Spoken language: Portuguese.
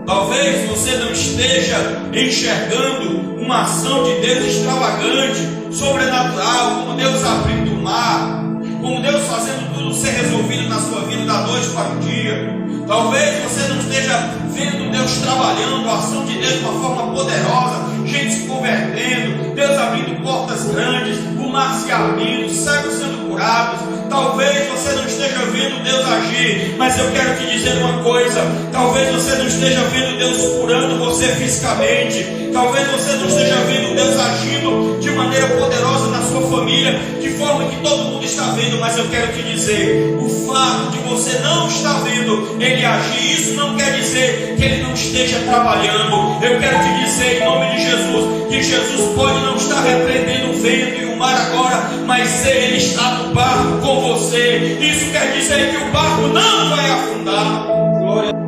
Talvez você não esteja enxergando uma ação de Deus extravagante, sobrenatural, como Deus abrindo o mar, como Deus fazendo tudo ser resolvido na sua vida da noite para o dia. Talvez você não esteja vendo Deus trabalhando, a ação de Deus de uma forma poderosa, gente se convertendo, Deus abrindo portas grandes, o mar se abrindo, cegos sendo curados. Talvez você não esteja vendo Deus agir, mas eu quero te dizer uma coisa: talvez você não esteja vendo Deus curando você fisicamente, talvez você não esteja vendo Deus agindo de maneira poderosa na sua família, de forma que todo mundo está vendo, mas eu quero te dizer, o fato de você não estar vendo Ele agir, isso não quer dizer que Ele não esteja trabalhando. Eu quero te dizer, em nome de Jesus, que Jesus pode não estar repreendendo o vento e o mar agora, mas Ele está no barco com você. Isso quer dizer que o barco não vai afundar. Glória a Deus.